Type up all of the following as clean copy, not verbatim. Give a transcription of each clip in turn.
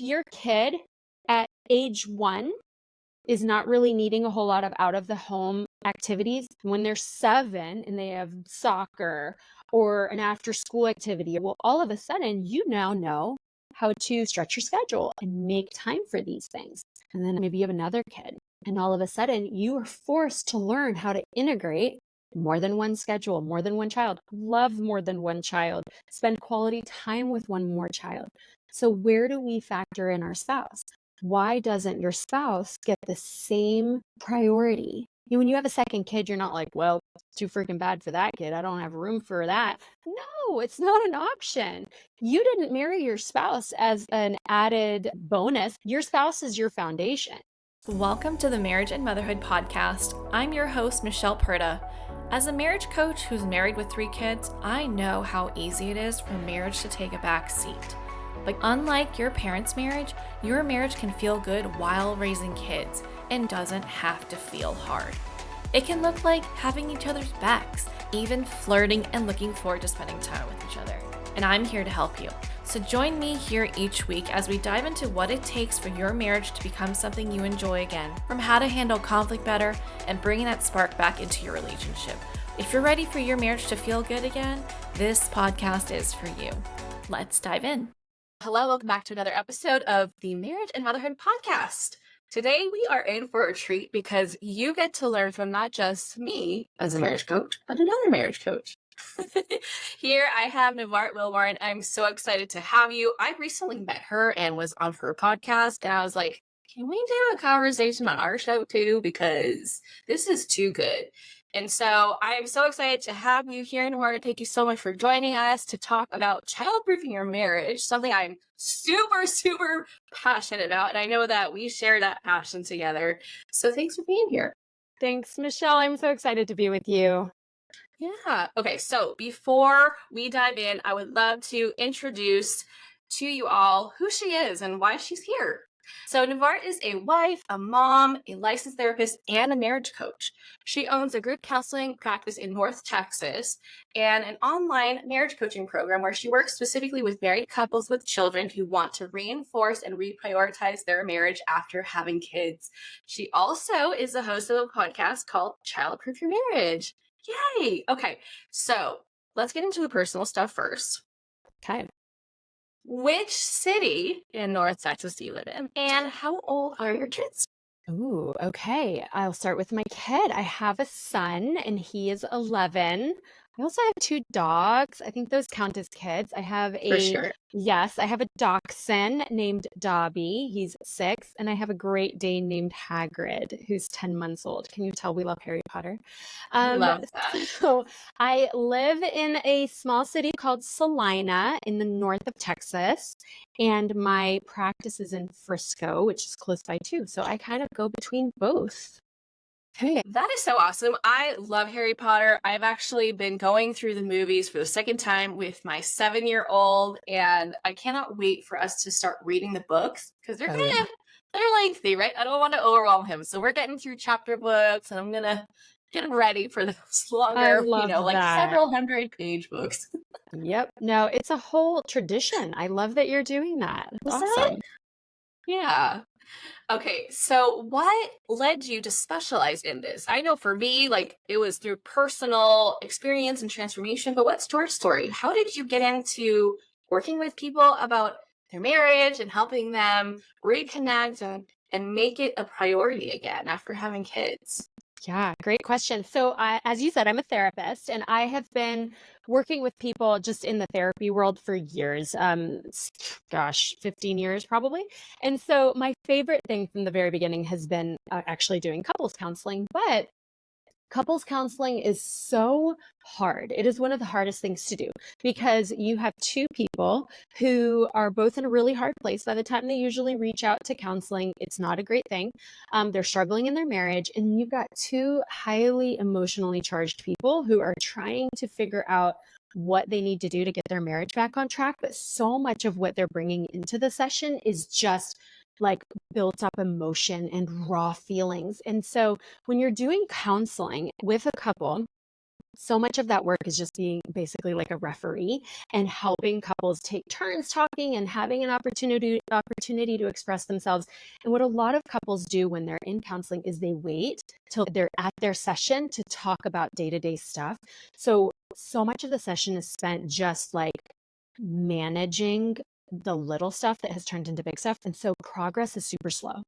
your kid at age 1 is not really needing a whole lot of out of the home activities, when they're 7 and they have soccer or an after school activity, well, all of a sudden you now know how to stretch your schedule and make time for these things. And then maybe you have another kid, and all of a sudden you are forced to learn how to integrate more than one schedule, more than one child, love more than one child, spend quality time with one more child. So where do we factor in our spouse? Why doesn't your spouse get the same priority? When you have a second kid, you're not like, well, it's too freaking bad for that kid. I don't have room for that. No, it's not an option. You didn't marry your spouse as an added bonus. Your spouse is your foundation. Welcome to the Marriage and Motherhood Podcast. I'm your host, Michelle Perda. As a marriage coach who's married with 3 kids, I know how easy it is for marriage to take a back seat. But unlike your parents' marriage, your marriage can feel good while raising kids and doesn't have to feel hard. It can look like having each other's backs, even flirting and looking forward to spending time with each other. And I'm here to help you. So join me here each week as we dive into what it takes for your marriage to become something you enjoy again, from how to handle conflict better and bringing that spark back into your relationship. If you're ready for your marriage to feel good again, this podcast is for you. Let's dive in. Hello, welcome back to another episode of the Marriage and Motherhood Podcast. Today we are in for a treat because you get to learn from not just me as a marriage coach, but another marriage coach. Here I have Nevart Willborn. I'm so excited to have you. I recently met her and was on her podcast, and I was like, can we do a conversation on our show too? Because this is too good. And so I'm so excited to have you here, Nevart. Thank you so much for joining us to talk about childproofing your marriage, something I'm super passionate about. And I know that we share that passion together. So thanks for being here. Thanks, Michelle. I'm so excited to be with you. Yeah. Okay. So before we dive in, I would love to introduce to you all who she is and why she's here. So Nevart is a wife, a mom, a licensed therapist, and a marriage coach. She owns a group counseling practice in North Texas and an online marriage coaching program where she works specifically with married couples with children who want to reinforce and reprioritize their marriage after having kids. She also is the host of a podcast called Childproof Your Marriage. Yay! Okay, so let's get into the personal stuff first. Okay. Which city in North Texas do you live in? And how old are your kids? Ooh, okay. I'll start with my kid. I have a son and he is 11. I also have 2 dogs. I think those count as kids. I have For sure. Yes, I have a dachshund named Dobby. He's 6. And I have a Great Dane named Hagrid, who's 10 months old. Can you tell we love Harry Potter? Love that. So I live in a small city called Salina in the north of Texas. And my practice is in Frisco, which is close by too. So I kind of go between both. Hey, that is so awesome. I love Harry Potter. I've actually been going through the movies for the second time with my 7-year-old, and I cannot wait for us to start reading the books because they're they're lengthy, right? I don't want to overwhelm him. So we're getting through chapter books, and I'm gonna get ready for those longer, several 100-page books. Yep. No, it's a whole tradition. I love that you're doing that. It's awesome. Yeah. Okay, so what led you to specialize in this? I know for me, it was through personal experience and transformation, but what's your story? How did you get into working with people about their marriage and helping them reconnect and make it a priority again after having kids? Yeah, great question. So, as you said, I'm a therapist and I have been working with people just in the therapy world for years. 15 years probably. And so, my favorite thing from the very beginning has been actually doing couples counseling. But couples counseling is so hard. It is one of the hardest things to do because you have 2 people who are both in a really hard place. By the time they usually reach out to counseling, it's not a great thing. They're struggling in their marriage, and you've got 2 highly emotionally charged people who are trying to figure out what they need to do to get their marriage back on track. But so much of what they're bringing into the session is just built up emotion and raw feelings. And so when you're doing counseling with a couple, so much of that work is just being basically like a referee and helping couples take turns talking and having an opportunity to express themselves. And what a lot of couples do when they're in counseling is they wait till they're at their session to talk about day-to-day stuff. So much of the session is spent just like managing the little stuff that has turned into big stuff. And so progress is super slow.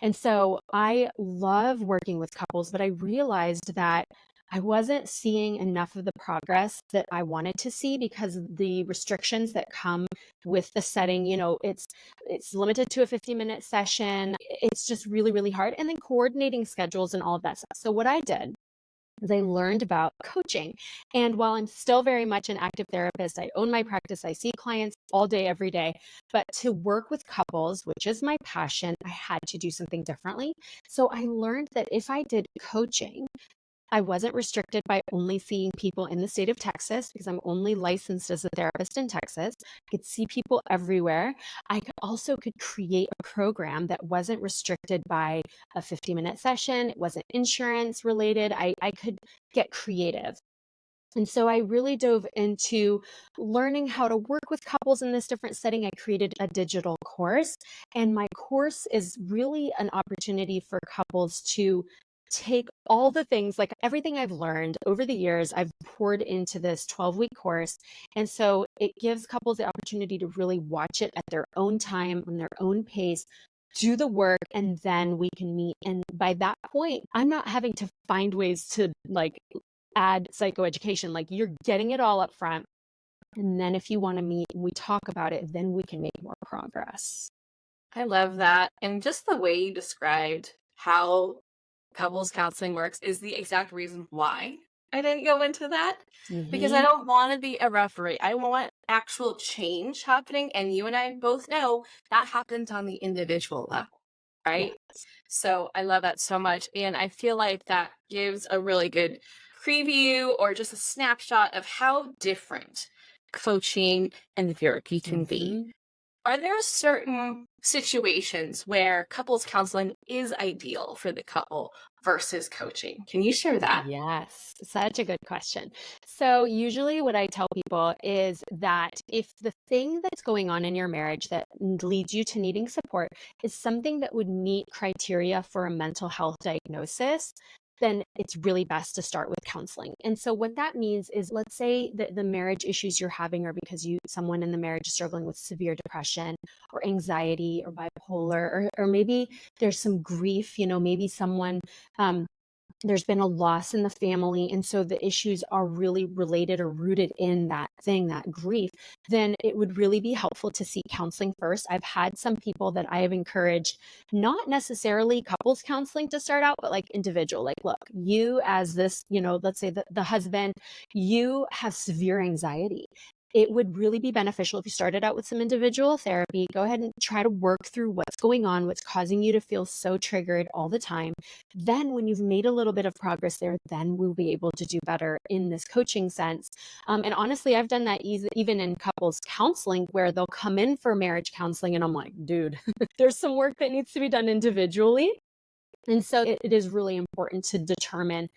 And so I love working with couples, but I realized that I wasn't seeing enough of the progress that I wanted to see because of the restrictions that come with the setting. It's limited to a 50-minute session. It's just really, really hard. And then coordinating schedules and all of that stuff. So what I did is I learned about coaching. And while I'm still very much an active therapist, I own my practice, I see clients all day, every day. But to work with couples, which is my passion, I had to do something differently. So I learned that if I did coaching, I wasn't restricted by only seeing people in the state of Texas because I'm only licensed as a therapist in Texas. I could see people everywhere. I also could create a program that wasn't restricted by a 50-minute session. It wasn't insurance related. I could get creative. And so I really dove into learning how to work with couples in this different setting. I created a digital course, and my course is really an opportunity for couples to take all the things, like everything I've learned over the years, I've poured into this 12-week course. And so it gives couples the opportunity to really watch it at their own time, on their own pace, do the work, and then we can meet. And by that point, I'm not having to find ways to like add psychoeducation. Like, you're getting it all up front. And then if you want to meet and we talk about it, then we can make more progress. I love that. And just the way you described how couples counseling works is the exact reason why I didn't go into that, because I don't want to be a referee. I want actual change happening. And you and I both know that happens on the individual level, right? Yes. So I love that so much. And I feel like that gives a really good preview or just a snapshot of how different coaching and therapy can be. Are there certain situations where couples counseling is ideal for the couple versus coaching? Can you share that? Yes, such a good question. So usually what I tell people is that if the thing that's going on in your marriage that leads you to needing support is something that would meet criteria for a mental health diagnosis, then it's really best to start with counseling. And so what that means is, let's say that the marriage issues you're having are because someone in the marriage is struggling with severe depression or anxiety or bipolar, or maybe there's some grief, maybe someone, there's been a loss in the family. And so the issues are really related or rooted in that thing, that grief, then it would really be helpful to seek counseling first. I've had some people that I have encouraged, not necessarily couples counseling to start out, but like individual, like, look, you as this, let's say the husband, you have severe anxiety. It would really be beneficial if you started out with some individual therapy. Go ahead and try to work through what's going on, what's causing you to feel so triggered all the time. Then when you've made a little bit of progress there, then we'll be able to do better in this coaching sense. And honestly, I've done that even in couples counseling, where they'll come in for marriage counseling and I'm like, dude, there's some work that needs to be done individually. And so it is really important to determine,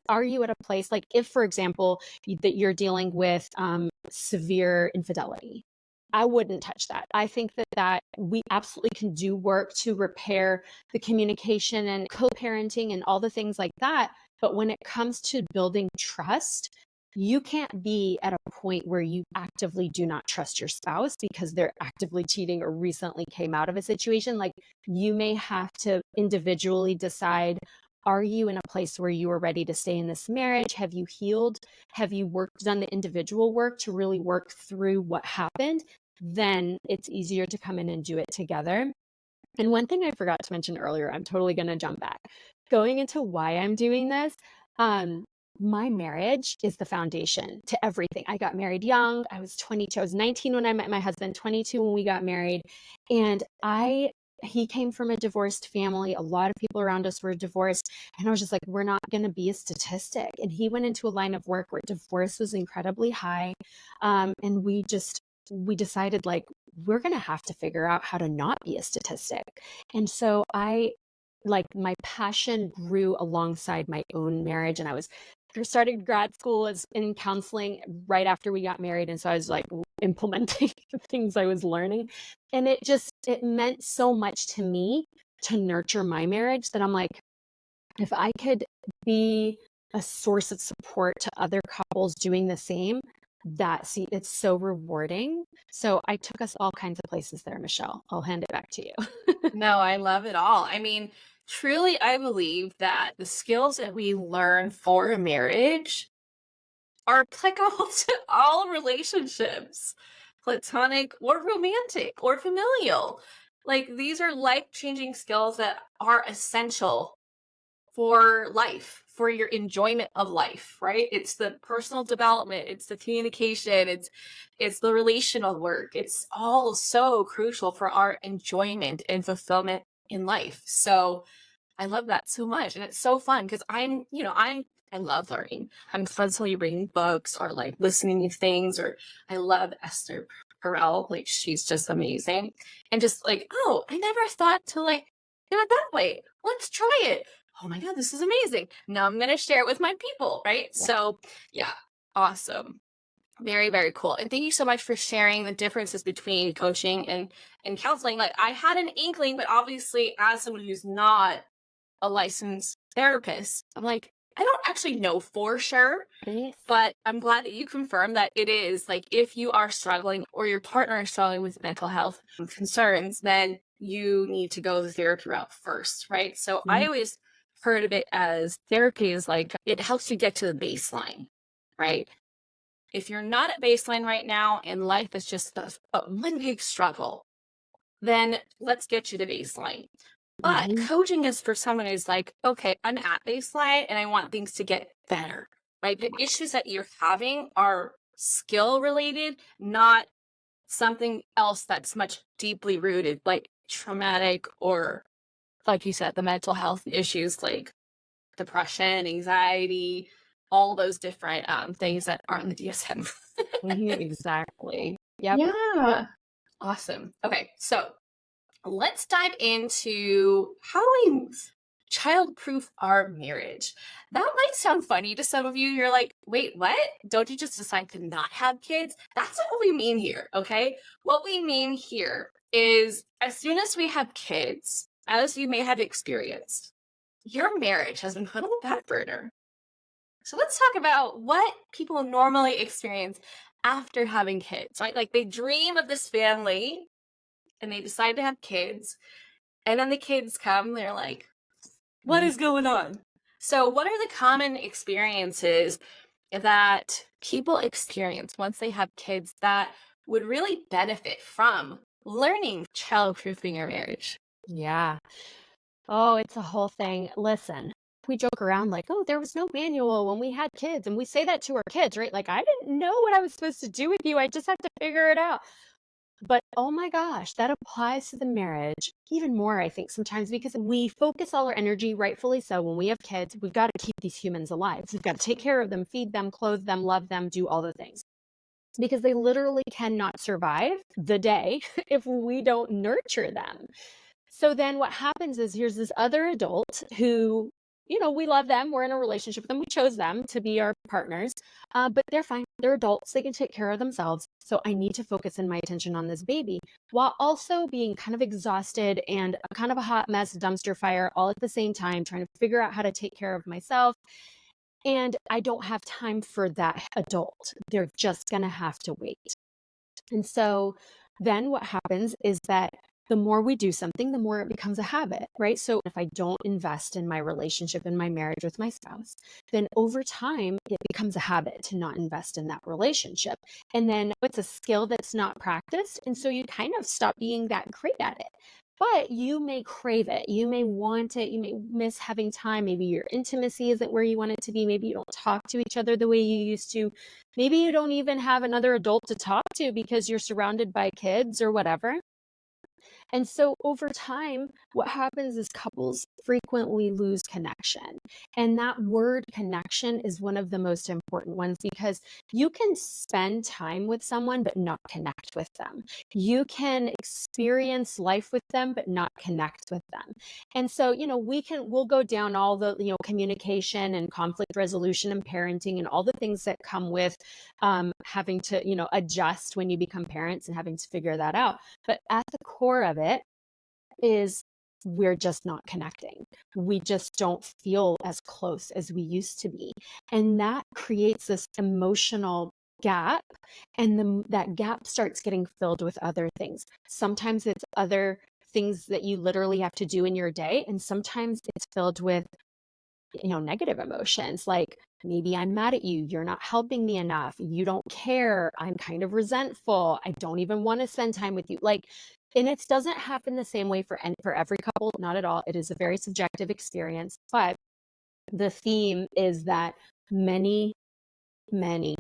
are you at a place, like if, for example, that you're dealing with severe infidelity, I wouldn't touch that. I think that we absolutely can do work to repair the communication and co-parenting and all the things like that. But when it comes to building trust, you can't be at a point where you actively do not trust your spouse because they're actively cheating or recently came out of a situation. Like, you may have to individually decide, are you in a place where you are ready to stay in this marriage? Have you healed? Have you done the individual work to really work through what happened? Then it's easier to come in and do it together. And one thing I forgot to mention earlier, I'm totally going to jump back. Going into why I'm doing this, my marriage is the foundation to everything. I got married young. I was 22. I was 19 when I met my husband, 22 when we got married. And he came from a divorced family. A lot of people around us were divorced. And I was just like, we're not going to be a statistic. And he went into a line of work where divorce was incredibly high. And we decided, like, we're going to have to figure out how to not be a statistic. And so my passion grew alongside my own marriage. And I was started grad school as in counseling right after we got married. And so I was like implementing the things I was learning. And it meant so much to me to nurture my marriage that I'm like, if I could be a source of support to other couples doing the same, it's so rewarding. So I took us all kinds of places there, Michelle. I'll hand it back to you. No, I love it all. I mean, truly, I believe that the skills that we learn for a marriage are applicable to all relationships, platonic or romantic or familial. Like, these are life-changing skills that are essential for life, for your enjoyment of life, right? It's the personal development, it's the communication, it's the relational work. It's all so crucial for our enjoyment and fulfillment in life. So I love that so much. And it's so fun because I love learning. I'm constantly reading books or like listening to things, or I love Esther Perel. Like, she's just amazing. And just like, oh, I never thought to like do it that way. Let's try it. Oh my God, this is amazing. Now I'm going to share it with my people, right? Yeah. So yeah, awesome. Very, very cool. And thank you so much for sharing the differences between coaching and counseling. Like, I had an inkling, but obviously as someone who's not a licensed therapist, I'm like, I don't actually know for sure, but I'm glad that you confirmed that it is like, if you are struggling or your partner is struggling with mental health concerns, then you need to go the therapy route first, right? So I always heard of it as therapy is like, it helps you get to the baseline, right? If you're not at baseline right now and life is just one big struggle, then let's get you to baseline. But coaching is for someone who's like, okay, I'm at baseline and I want things to get better, right? The issues that you're having are skill related, not something else that's much deeply rooted, like traumatic, or like you said, the mental health issues like depression, anxiety, all those different things that are in the DSM. Exactly. Yep. Yeah. Awesome. Okay. So let's dive into how we childproof our marriage. That might sound funny to some of you. You're like, wait, what? Don't you just decide to not have kids? That's not what we mean here, okay? What we mean here is, as soon as we have kids, as you may have experienced, your marriage has been put on the back burner. So let's talk about what people normally experience after having kids, right? Like, they dream of this family and they decide to have kids, and then the kids come, they're like, what is going on? So what are the common experiences that people experience once they have kids that would really benefit from learning childproofing your marriage? Yeah. Oh, it's a whole thing. Listen, we joke around like, oh, there was no manual when we had kids. And we say that to our kids, right? Like, I didn't know what I was supposed to do with you. I just have to figure it out. But oh my gosh, that applies to the marriage even more, I think, sometimes, because we focus all our energy, rightfully so, when we have kids. We've got to keep these humans alive. We've got to take care of them, feed them, clothe them, love them, do all the things, because they literally cannot survive the day if we don't nurture them. So then what happens is, here's this other adult who, we love them. We're in a relationship with them. We chose them to be our partners, but they're fine. They're adults. They can take care of themselves. So I need to focus in my attention on this baby while also being kind of exhausted and kind of a hot mess, dumpster fire all at the same time, trying to figure out how to take care of myself. And I don't have time for that adult. They're just going to have to wait. And so then what happens is that the more we do something, the more it becomes a habit, right? So if I don't invest in my relationship, in my marriage with my spouse, then over time, it becomes a habit to not invest in that relationship. And then it's a skill that's not practiced. And so you kind of stop being that great at it. But you may crave it. You may want it. You may miss having time. Maybe your intimacy isn't where you want it to be. Maybe you don't talk to each other the way you used to. Maybe you don't even have another adult to talk to because you're surrounded by kids or whatever. And so over time, what happens is couples frequently lose connection. And that word connection is one of the most important ones, because you can spend time with someone but not connect with them. You can experience life with them but not connect with them. And so, we'll go down all the, communication and conflict resolution and parenting and all the things that come with having to, adjust when you become parents and having to figure that out. But at the core of it is we're just not connecting. We just don't feel as close as we used to be. And that creates this emotional gap. And that gap starts getting filled with other things. Sometimes it's other things that you literally have to do in your day. And sometimes it's filled with negative emotions, like maybe I'm mad at you, you're not helping me enough, you don't care, I'm kind of resentful, I don't even want to spend time with you. And it doesn't happen the same way for every couple, not at all. It is a very subjective experience, but the theme is that many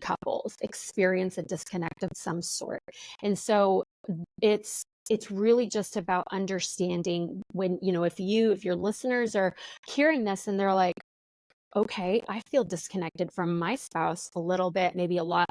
couples experience a disconnect of some sort. And so it's really just about understanding when, if your listeners are hearing this and they're like, okay, I feel disconnected from my spouse a little bit, maybe a lot.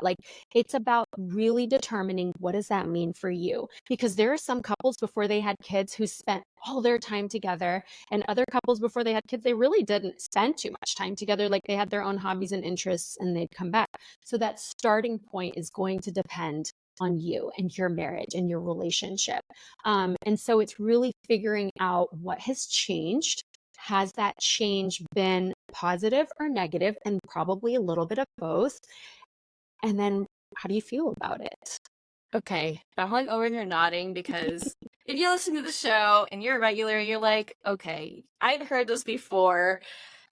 It's about really determining, what does that mean for you? Because there are some couples before they had kids who spent all their time together, and other couples before they had kids, they really didn't spend too much time together. They had their own hobbies and interests and they'd come back. So that starting point is going to depend on you and your marriage and your relationship. And so it's really figuring out what has changed. Has that change been positive or negative? And probably a little bit of both. And then how do you feel about it? Okay, I'm over here nodding, because if you listen to the show and you're a regular, you're like, okay, I'd heard this before.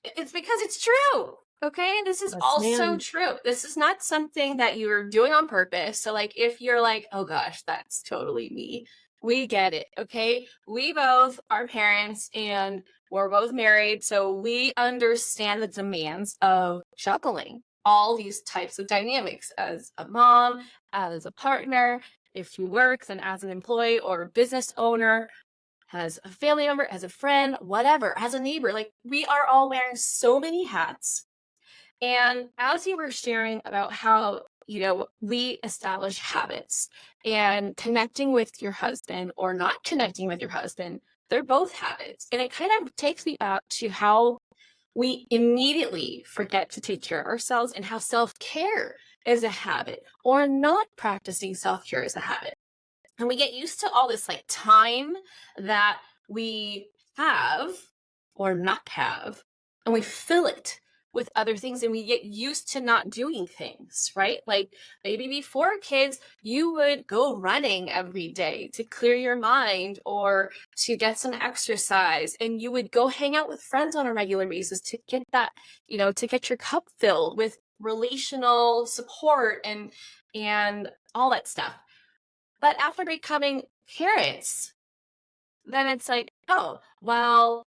It's because it's true. Okay, this is Yes, also ma'am. true. This is not something that you're doing on purpose. So if you're like, oh gosh, that's totally me, we get it. Okay, we both are parents and we're both married, so we understand the demands of juggling all these types of dynamics as a mom, as a partner, if she works, and as an employee or business owner, as a family member, as a friend, whatever, as a neighbor. We are all wearing so many hats. And as you were sharing about how, we establish habits and connecting with your husband or not connecting with your husband, they're both habits. And it kind of takes me back to how we immediately forget to take care of ourselves, and how self-care is a habit, or not practicing self-care is a habit. And we get used to all this time that we have or not have, and we fill it with other things, and we get used to not doing things, right? Maybe before kids, you would go running every day to clear your mind or to get some exercise, and you would go hang out with friends on a regular basis to get that, to get your cup filled with relational support and all that stuff. But after becoming parents, then it's oh, well,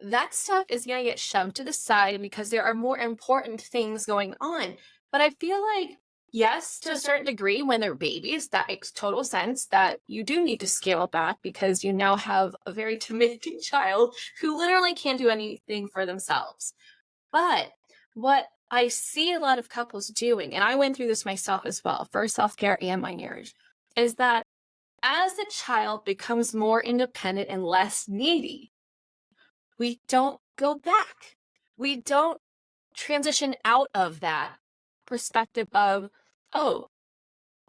that stuff is going to get shoved to the side because there are more important things going on. But I feel yes, to a certain degree, when they're babies, that makes total sense that you do need to scale back, because you now have a very demanding child who literally can't do anything for themselves. But what I see a lot of couples doing, and I went through this myself as well, for self-care and my marriage, is that as the child becomes more independent and less needy, we don't go back. We don't transition out of that perspective of, oh,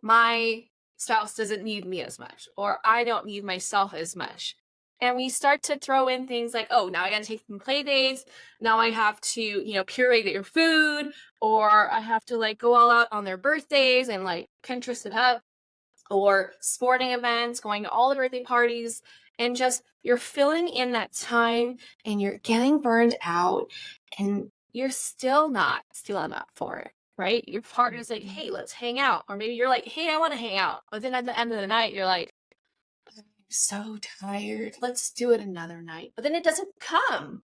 my spouse doesn't need me as much, or I don't need myself as much. And we start to throw in things like, oh, now I got to take some play dates. Now I have to, curate your food, or I have to go all out on their birthdays and Pinterest it up, or sporting events, going to all the birthday parties, and just you're filling in that time and you're getting burned out, and you're still not feeling up for it, right? Your partner's like, hey, let's hang out. Or maybe you're like, hey, I want to hang out. But then at the end of the night, you're like, I'm so tired. Let's do it another night. But then it doesn't come,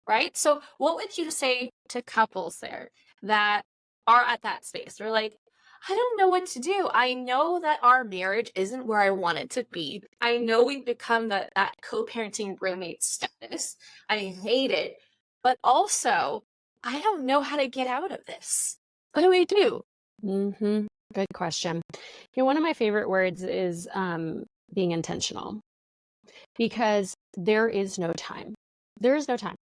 right? So what would you say to couples there that are at that space? They're like, I don't know what to do. I know that our marriage isn't where I want it to be. I know we've become that co-parenting roommate status. I hate it. But also, I don't know how to get out of this. What do we do? Mm-hmm. Good question. One of my favorite words is being intentional, because there is no time. There is no time.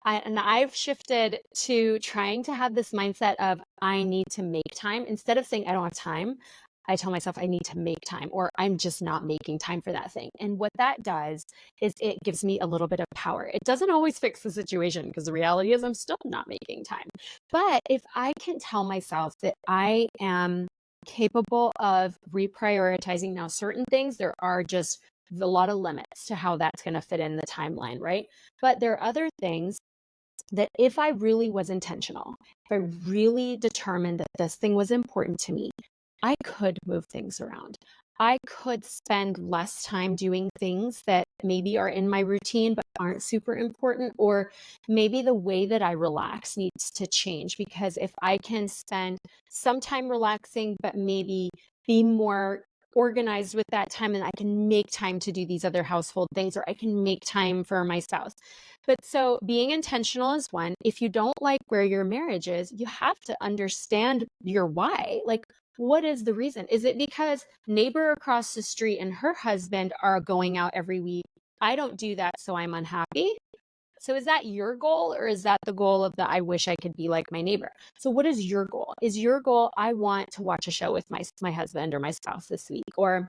I've shifted to trying to have this mindset of I need to make time. Instead of saying I don't have time, I tell myself I need to make time, or I'm just not making time for that thing. And what that does is it gives me a little bit of power. It doesn't always fix the situation, because the reality is I'm still not making time. But if I can tell myself that I am capable of reprioritizing now certain things, there are just a lot of limits to how that's going to fit in the timeline, right? But there are other things that if I really was intentional, if I really determined that this thing was important to me, I could move things around. I could spend less time doing things that maybe are in my routine but aren't super important, or maybe the way that I relax needs to change, because if I can spend some time relaxing but maybe be more organized with that time, and I can make time to do these other household things, or I can make time for my spouse. But so being intentional is one. If you don't like where your marriage is, you have to understand your why. Like, what is the reason? Is it because neighbor across the street and her husband are going out every week? I don't do that, so I'm unhappy. So is that your goal, or is that the goal of the I wish I could be like my neighbor? So what is your goal? Is your goal I want to watch a show with my husband or my spouse this week, or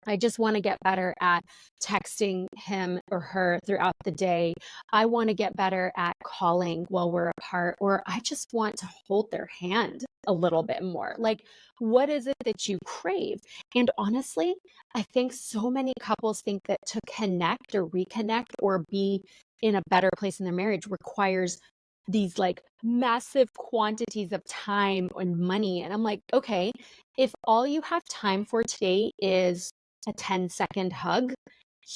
I just want to get better at texting him or her throughout the day. I want to get better at calling while we're apart, or I just want to hold their hand a little bit more. Like, what is it that you crave? And honestly, I think so many couples think that to connect or reconnect or be in a better place in their marriage requires these like massive quantities of time and money. And I'm like, okay, if all you have time for today is a 10-second hug,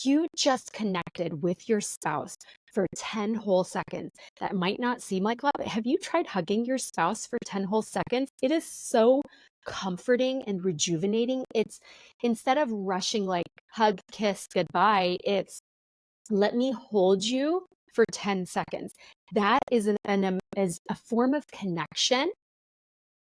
you just connected with your spouse for 10 whole seconds. That might not seem like a lot, but have you tried hugging your spouse for 10 whole seconds? It is so comforting and rejuvenating. It's instead of rushing like hug, kiss, goodbye, it's let me hold you for 10 seconds. That is is a form of connection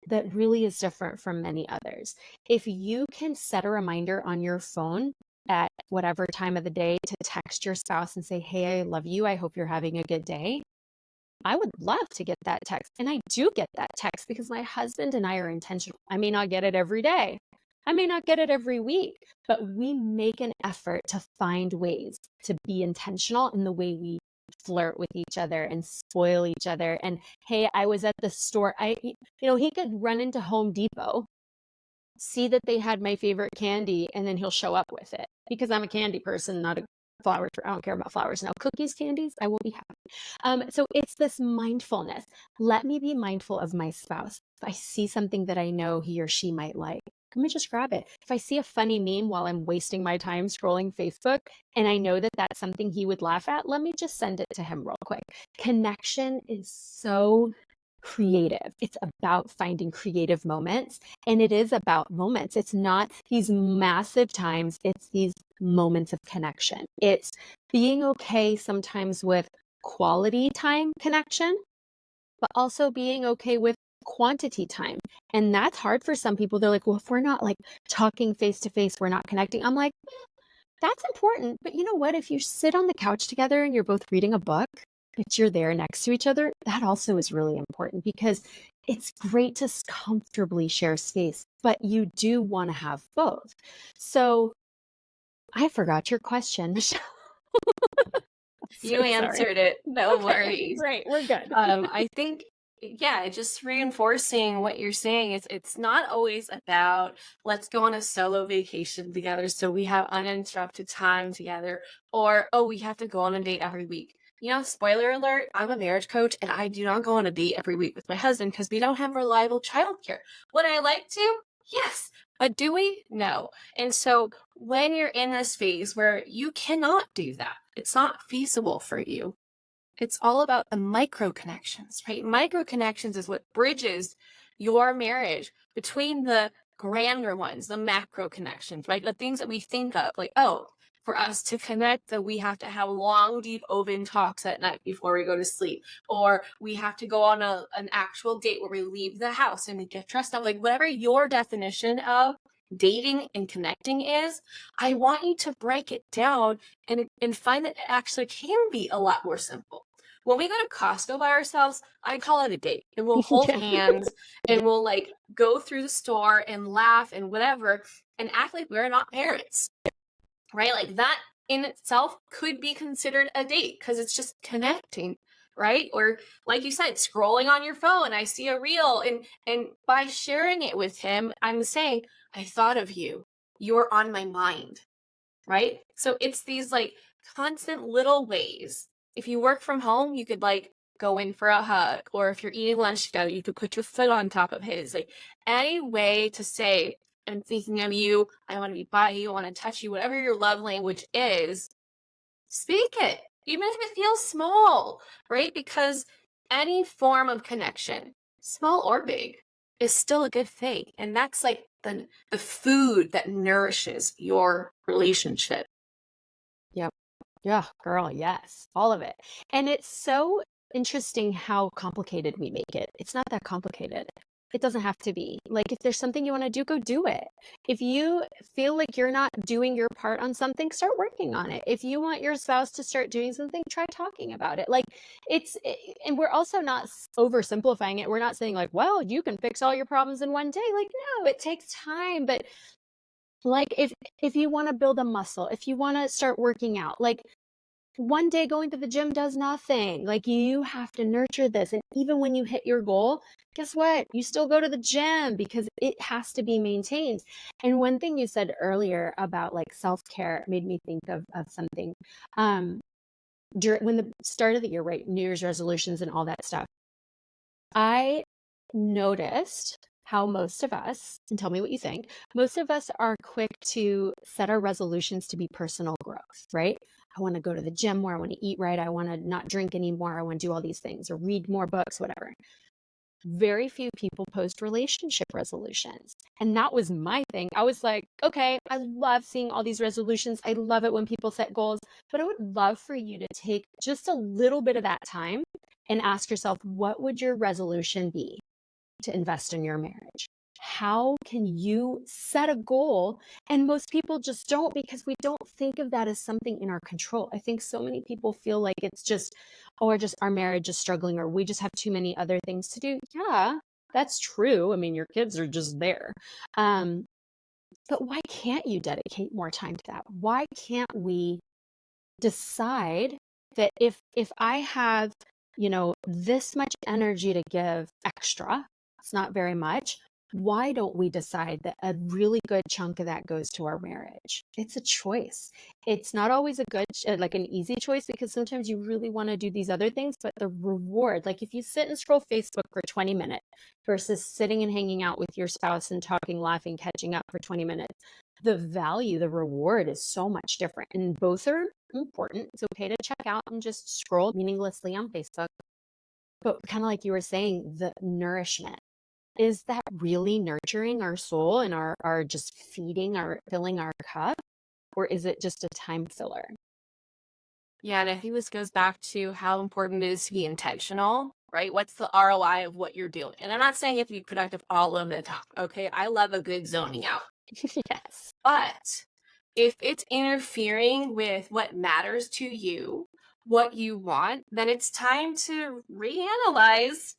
that really is different from many others. If you can set a reminder on your phone at whatever time of the day to text your spouse and say, hey, I love you, I hope you're having a good day, I would love to get that text. And I do get that text because my husband and I are intentional. I may not get it every day. I may not get it every week, but we make an effort to find ways to be intentional in the way we flirt with each other and spoil each other. And hey, I was at the store. He could run into Home Depot, see that they had my favorite candy, and then he'll show up with it because I'm a candy person, not a flowers. I don't care about flowers. Now, cookies, candies, I will be happy. So it's this mindfulness. Let me be mindful of my spouse. If I see something that I know he or she might like, let me just grab it. If I see a funny meme while I'm wasting my time scrolling Facebook and I know that that's something he would laugh at, let me just send it to him real quick. Connection is so creative. It's about finding creative moments, and it is about moments. It's not these massive times, it's these moments of connection. It's being okay sometimes with quality time connection, but also being okay with quantity time. And that's hard for some people. They're like, well, if we're not like talking face to face, we're not connecting. I'm like, that's important. But you know what? If you sit on the couch together and you're both reading a book, but you're there next to each other, that also is really important, because it's great to comfortably share space, but you do want to have both. So I forgot your question, Michelle. You answered it. No worries. Right, we're good. I think, yeah, just reinforcing what you're saying is it's not always about let's go on a solo vacation together so we have uninterrupted time together, or oh, we have to go on a date every week. Spoiler alert, I'm a marriage coach and I do not go on a date every week with my husband because we don't have reliable childcare. Would I like to? Yes. But do we? No. And so when you're in this phase where you cannot do that, it's not feasible for you. It's all about the micro connections, right? Micro connections is what bridges your marriage, between the grander ones, the macro connections, right? The things that we think of, like, oh, for us to connect, that we have to have long, deep, open talks at night before we go to sleep, or we have to go on an actual date where we leave the house and we get dressed up, like whatever your definition of dating and connecting is. I want you to break it down and find that it actually can be a lot more simple. When we go to Costco by ourselves, I call it a date, and we'll hold Yeah. hands and we'll like go through the store and laugh and whatever and act like we're not parents, right? Like that in itself could be considered a date because it's just connecting, right? Or like you said, scrolling on your phone, I see a reel, and by sharing it with him, I'm saying, I thought of you. You're on my mind, right? So it's these like constant little ways. If you work from home, you could like go in for a hug, or if you're eating lunch together, you could put your foot on top of his. Like any way to say, I'm thinking of you, I want to be by you, I want to touch you, whatever your love language is, speak it, even if it feels small, right? Because any form of connection, small or big, is still a good thing. And that's like the food that nourishes your relationship. Yep. Yeah, girl, yes. All of it. And it's so interesting how complicated we make it. It's not that complicated. It doesn't have to be. Like, if there's something you want to do, go do it. If you feel like you're not doing your part on something, start working on it. If you want your spouse to start doing something, try talking about it. Like, and we're also not oversimplifying it. We're not saying, like, well, you can fix all your problems in one day. Like, no, it takes time. But like, if you want to build a muscle, if you want to start working out, like, one day going to the gym does nothing. Like, you have to nurture this. And even when you hit your goal, guess what? You still go to the gym because it has to be maintained. And one thing you said earlier about like self-care made me think of something. When the start of the year, right? New Year's resolutions and all that stuff. I noticed how most of us, and tell me what you think, most of us are quick to set our resolutions to be personal growth, right? I want to go to the gym more. I want to eat right. I want to not drink anymore. I want to do all these things or read more books, whatever. Very few people post relationship resolutions. And that was my thing. I was like, okay, I love seeing all these resolutions. I love it when people set goals, but I would love for you to take just a little bit of that time and ask yourself, what would your resolution be to invest in your marriage? How can you set a goal? And most people just don't, because we don't think of that as something in our control. I think so many people feel like it's just, oh, or just our marriage is struggling, or we just have too many other things to do. Yeah, that's true. I mean, your kids are just there. But why can't you dedicate more time to that? Why can't we decide that if I have, this much energy to give extra, it's not very much. Why don't we decide that a really good chunk of that goes to our marriage? It's a choice. It's not always a good, like an easy choice, because sometimes you really want to do these other things, but the reward, like if you sit and scroll Facebook for 20 minutes versus sitting and hanging out with your spouse and talking, laughing, catching up for 20 minutes, the value, the reward is so much different. And both are important. It's okay to check out and just scroll meaninglessly on Facebook. But kind of like you were saying, the nourishment, is that really nurturing our soul and our just filling our cup? Or is it just a time filler? Yeah, and I think this goes back to how important it is to be intentional, right? What's the ROI of what you're doing? And I'm not saying you have to be productive all of the time, okay? I love a good zoning out. Yes. But if it's interfering with what matters to you, what you want, then it's time to reanalyze,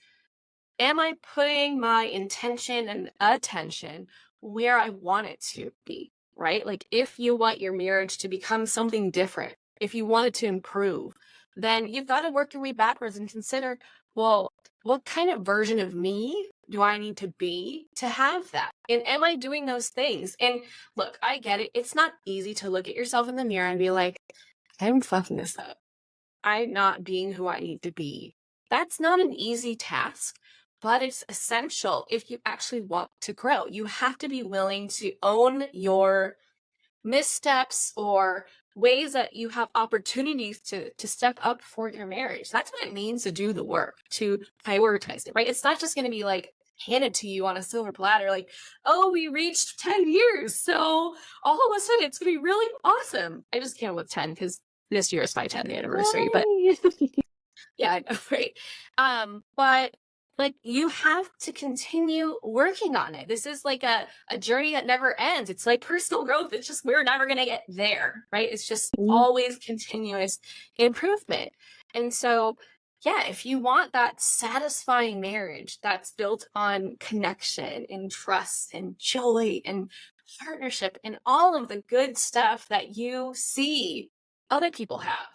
am I putting my intention and attention where I want it to be, right? Like if you want your marriage to become something different, if you want it to improve, then you've got to work your way backwards and consider, well, what kind of version of me do I need to be to have that? And am I doing those things? And look, I get it. It's not easy to look at yourself in the mirror and be like, I'm fucking this up. I'm not being who I need to be. That's not an easy task, but it's essential if you actually want to grow. You have to be willing to own your missteps or ways that you have opportunities to step up for your marriage. That's what it means to do the work, to prioritize it, right? It's not just going to be like, handed to you on a silver platter, like, oh, we reached 10 years. So all of a sudden it's going to be really awesome. I just can't with 10 because this year is my 10th anniversary, but Yay! yeah, I know, right? But like you have to continue working on it. This is like a journey that never ends. It's like personal growth. It's just we're never gonna get there, right? It's just always continuous improvement. And so yeah, if you want that satisfying marriage that's built on connection and trust and joy and partnership and all of the good stuff that you see other people have,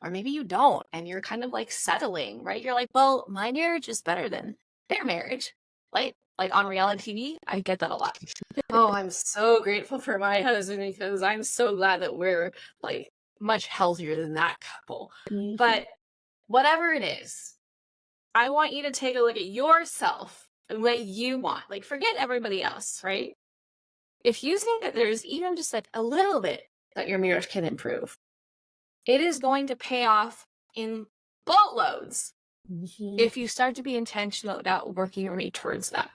or maybe you don't, and you're kind of like settling, right? You're like, well, my marriage is better than their marriage. Like on reality TV, I get that a lot. Oh, I'm so grateful for my husband because I'm so glad that we're like much healthier than that couple. But whatever it is, I want you to take a look at yourself and what you want. Like, forget everybody else, right? If you think that there's even just like a little bit that your marriage can improve, it is going to pay off in boatloads if you start to be intentional about working your way towards that.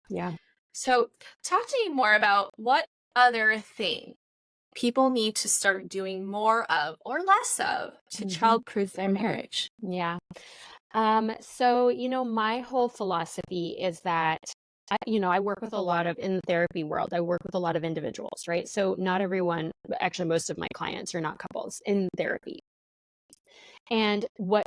Yeah. So talk to me more about what other thing people need to start doing more of or less of to childproof their marriage. Yeah. So, my whole philosophy is that, I work with a lot of, in the therapy world, I work with a lot of individuals, right? So not everyone, actually most of my clients are not couples in therapy. And why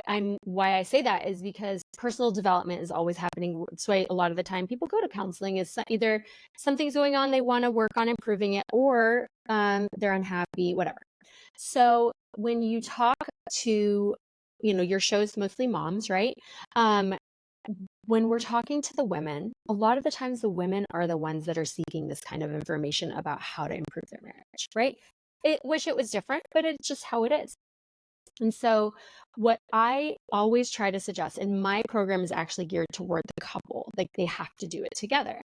I say that is because personal development is always happening. That's why a lot of the time people go to counseling is either something's going on, they want to work on improving it, or they're unhappy, whatever. So when you talk to, your show's mostly moms, right? When we're talking to the women, a lot of the times the women are the ones that are seeking this kind of information about how to improve their marriage, right? Wish it was different, but it's just how it is. And so what I always try to suggest, and my program is actually geared toward the couple, like they have to do it together.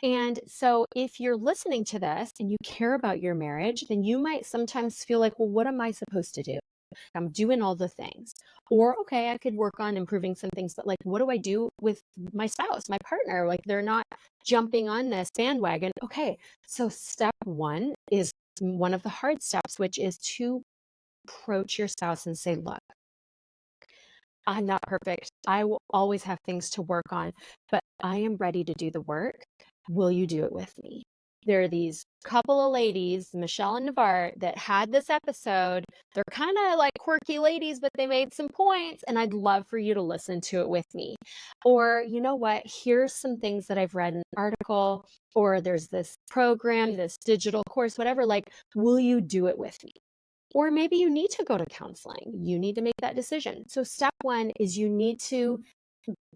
And so if you're listening to this and you care about your marriage, then you might sometimes feel like, well, what am I supposed to do? I'm doing all the things. Or, okay, I could work on improving some things, but like, what do I do with my spouse, my partner? Like, they're not jumping on this bandwagon. Okay, so step one is one of the hard steps, which is to approach your spouse and say, look, I'm not perfect. I will always have things to work on, but I am ready to do the work. Will you do it with me? There are these couple of ladies, Michelle and Nevart, that had this episode. They're kind of like quirky ladies, but they made some points, and I'd love for you to listen to it with me. Or, you know what? Here's some things that I've read in an article, or there's this program, this digital course, whatever. Like, will you do it with me? Or maybe you need to go to counseling. You need to make that decision. So step one is you need to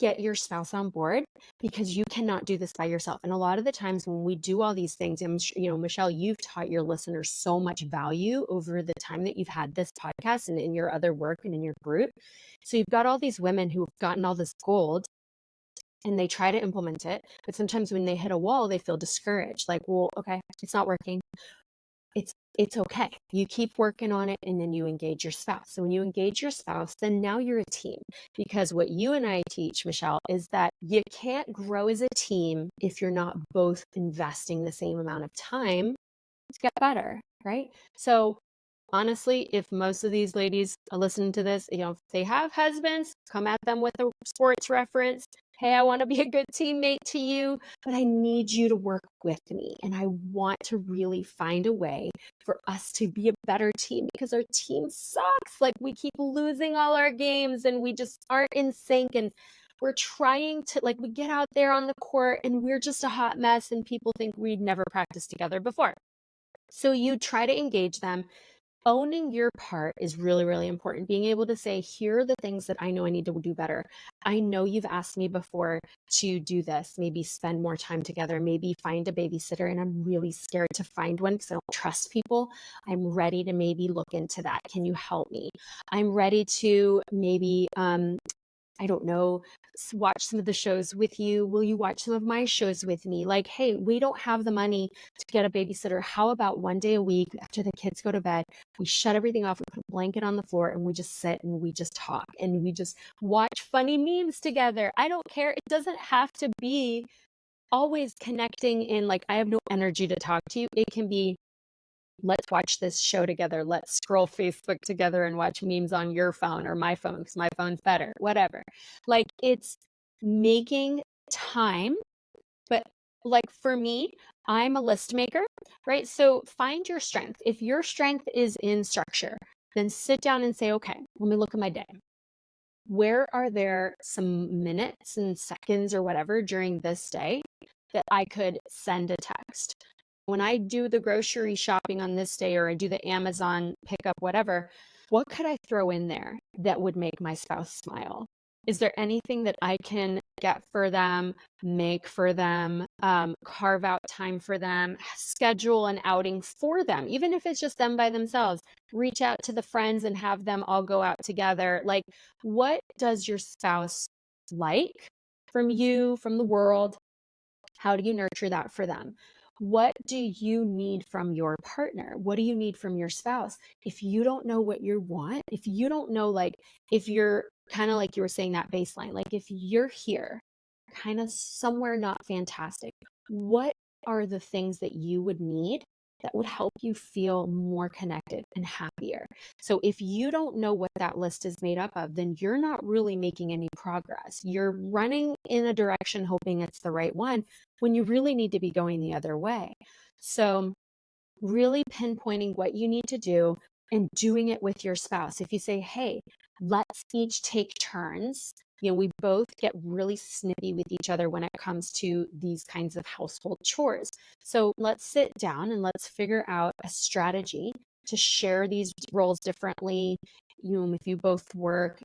get your spouse on board, because you cannot do this by yourself. And a lot of the times when we do all these things, and Michelle, you've taught your listeners so much value over the time that you've had this podcast and in your other work and in your group. So you've got all these women who've gotten all this gold and they try to implement it. But sometimes when they hit a wall, they feel discouraged. Like, well, okay, it's not working. It's okay. You keep working on it, and then you engage your spouse. So when you engage your spouse, then now you're a team. Because what you and I teach, Michelle, is that you can't grow as a team if you're not both investing the same amount of time to get better, right? So honestly, if most of these ladies are listening to this, if they have husbands, come at them with a sports reference. Hey, I want to be a good teammate to you, but I need you to work with me. And I want to really find a way for us to be a better team, because our team sucks. Like, we keep losing all our games and we just aren't in sync. And we're trying to, like, we get out there on the court and we're just a hot mess, and people think we'd never practiced together before. So you try to engage them. Owning your part is really, really important. Being able to say, here are the things that I know I need to do better. I know you've asked me before to do this, maybe spend more time together, maybe find a babysitter, and I'm really scared to find one because I don't trust people. I'm ready to maybe look into that. Can you help me? I'm ready to maybe I don't know, watch some of the shows with you. Will you watch some of my shows with me? Like, hey, we don't have the money to get a babysitter. How about one day a week after the kids go to bed, we shut everything off, we put a blanket on the floor and we just sit and we just talk and we just watch funny memes together. I don't care. It doesn't have to be always connecting in like, I have no energy to talk to you. It can be, let's watch this show together. Let's scroll Facebook together and watch memes on your phone or my phone because my phone's better, whatever. Like, it's making time. But like for me, I'm a list maker, right? So find your strength. If your strength is in structure, then sit down and say, okay, let me look at my day. Where are there some minutes and seconds or whatever during this day that I could send a text? When I do the grocery shopping on this day, or I do the Amazon pickup, whatever, what could I throw in there that would make my spouse smile? Is there anything that I can get for them, make for them, carve out time for them, schedule an outing for them, even if it's just them by themselves? Reach out to the friends and have them all go out together. Like, what does your spouse like from you, from the world? How do you nurture that for them? What do you need from your partner? What do you need from your spouse? If you don't know what you want, if you don't know, like, if you're kind of like you were saying, that baseline, like if you're here, kind of somewhere not fantastic, what are the things that you would need that would help you feel more connected and happier? So if you don't know what that list is made up of, then you're not really making any progress. You're running in a direction hoping it's the right one when you really need to be going the other way. So really pinpointing what you need to do and doing it with your spouse. If you say, hey, let's each take turns. We both get really snippy with each other when it comes to these kinds of household chores. So let's sit down and let's figure out a strategy to share these roles differently. If you both work,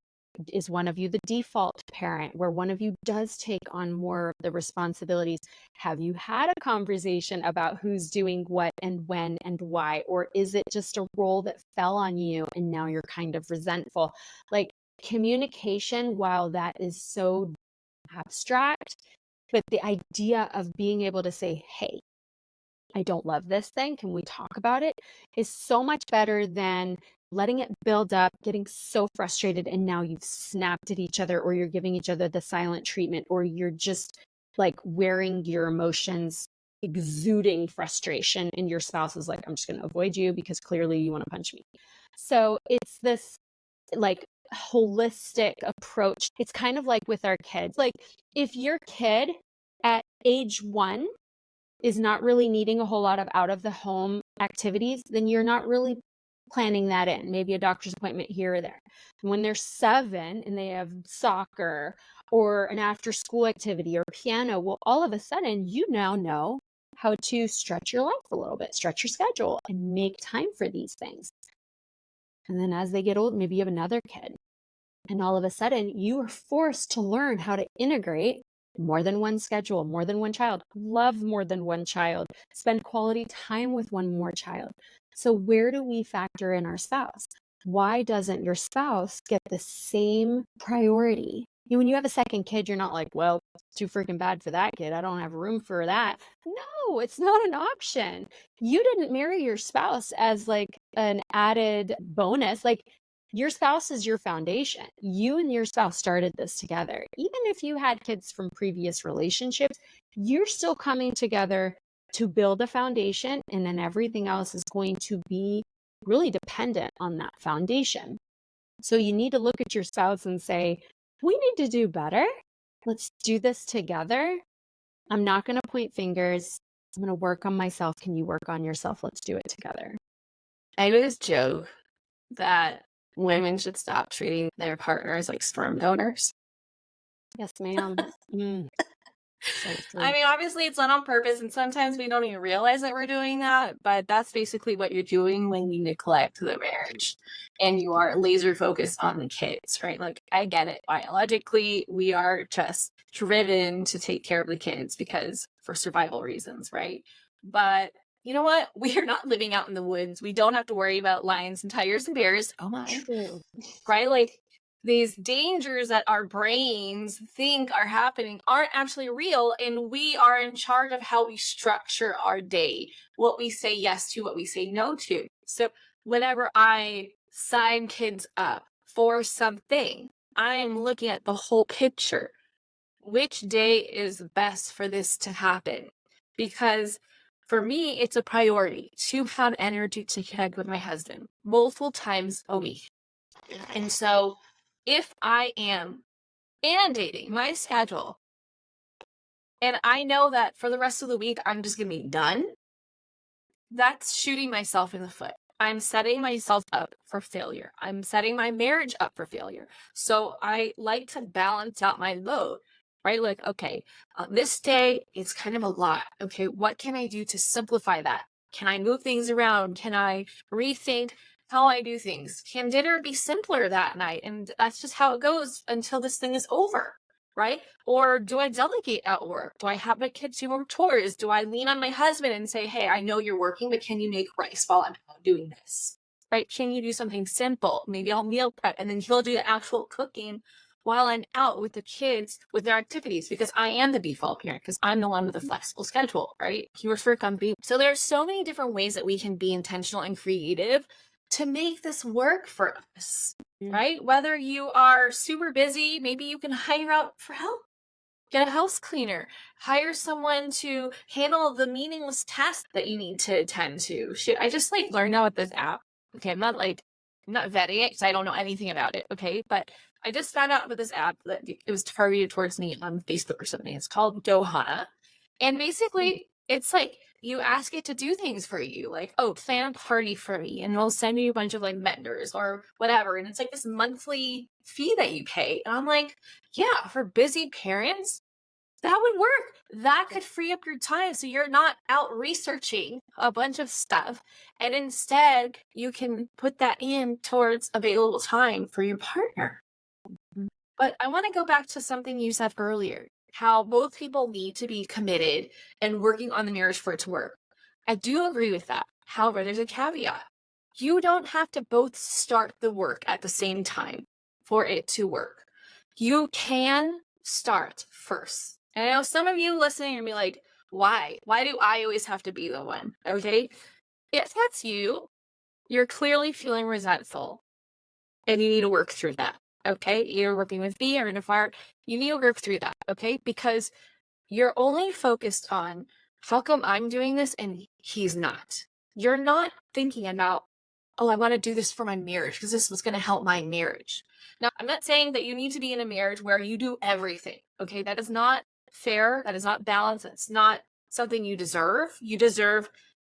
is one of you the default parent where one of you does take on more of the responsibilities? Have you had a conversation about who's doing what and when and why? Or is it just a role that fell on you and now you're kind of resentful? Like, communication, while that is so abstract, but the idea of being able to say, hey, I don't love this thing, can we talk about it, is so much better than letting it build up, getting so frustrated, and now you've snapped at each other, or you're giving each other the silent treatment, or you're just like wearing your emotions, exuding frustration, and your spouse is like, I'm just going to avoid you because clearly you want to punch me. So it's this like holistic approach. It's kind of like with our kids. Like, if your kid at age 1 is not really needing a whole lot of out of the home activities, then you're not really planning that in. Maybe a doctor's appointment here or there. When they're 7 and they have soccer or an after school activity or piano, well, all of a sudden you now know how to stretch your life a little bit, stretch your schedule, and make time for these things. And then as they get old, maybe you have another kid, and all of a sudden you are forced to learn how to integrate more than one schedule, more than one child, love more than one child, spend quality time with one more child. So where do we factor in our spouse? Why doesn't your spouse get the same priority? When you have a second kid, you're not like, well, it's too freaking bad for that kid, I don't have room for that. No, it's not an option. You didn't marry your spouse as like an added bonus. Like, your spouse is your foundation. You and your spouse started this together. Even if you had kids from previous relationships, you're still coming together to build a foundation, and then everything else is going to be really dependent on that foundation. So you need to look at your spouse and say, we need to do better. Let's do this together. I'm not going to point fingers. I'm going to work on myself. Can you work on yourself? Let's do it together. I always joke that women should stop treating their partners like sperm donors. Yes, ma'am. So true. I mean, obviously it's not on purpose, and sometimes we don't even realize that we're doing that, but that's basically what you're doing when you neglect the marriage and you are laser focused on the kids, right? Like, I get it. Biologically, we are just driven to take care of the kids because for survival reasons, right? But you know what? We are not living out in the woods. We don't have to worry about lions and tigers and bears. Oh my. True. Right? Like, these dangers that our brains think are happening aren't actually real, and we are in charge of how we structure our day, what we say yes to, what we say no to. So whenever I sign kids up for something, I'm looking at the whole picture. Which day is best for this to happen? Because for me, it's a priority to have energy to connect with my husband multiple times a week. And so if I am mandating my schedule and I know that for the rest of the week, I'm just going to be done, that's shooting myself in the foot. I'm setting myself up for failure. I'm setting my marriage up for failure. So I like to balance out my load, right? Like, okay, this day is kind of a lot. Okay, what can I do to simplify that? Can I move things around? Can I rethink how I do things? Can dinner be simpler that night? And that's just how it goes until this thing is over, right? Or do I delegate at work? Do I have my kids do more chores? Do I lean on my husband and say, hey, I know you're working, but can you make rice while I'm out doing this? Right? Can you do something simple? Maybe I'll meal prep and then he'll do the actual cooking while I'm out with the kids with their activities, because I am the default parent, because I'm the one with a flexible schedule, right? He works for a company. So there's so many different ways that we can be intentional and creative to make this work for us, right? Whether you are super busy, maybe you can hire out for help. Get a house cleaner, hire someone to handle the meaningless tasks that you need to attend to. Shit, I just learned out with this app. Okay, I'm not vetting it because I don't know anything about it. Okay, but I just found out about this app that it was targeted towards me on Facebook or something. It's called Dohana. And basically it's you ask it to do things for you, like, oh, plan a party for me, and we'll send you a bunch of vendors or whatever. And it's this monthly fee that you pay. And I'm like, yeah, for busy parents, that would work. That could free up your time so you're not out researching a bunch of stuff. And instead, you can put that in towards available time for your partner. But I want to go back to something you said earlier, how both people need to be committed and working on the marriage for it to work. I do agree with that. However, there's a caveat. You don't have to both start the work at the same time for it to work. You can start first. And I know some of you listening and be like, why? Why do I always have to be the one? Okay. If that's you, you're clearly feeling resentful and you need to work through that. Okay. You're working with me or in a fire. You need to work through that. Okay. Because you're only focused on how come I'm doing this and he's not. You're not thinking about, oh, I want to do this for my marriage because this was going to help my marriage. Now, I'm not saying that you need to be in a marriage where you do everything. Okay. That is not fair. That is not balanced. That's not something you deserve. You deserve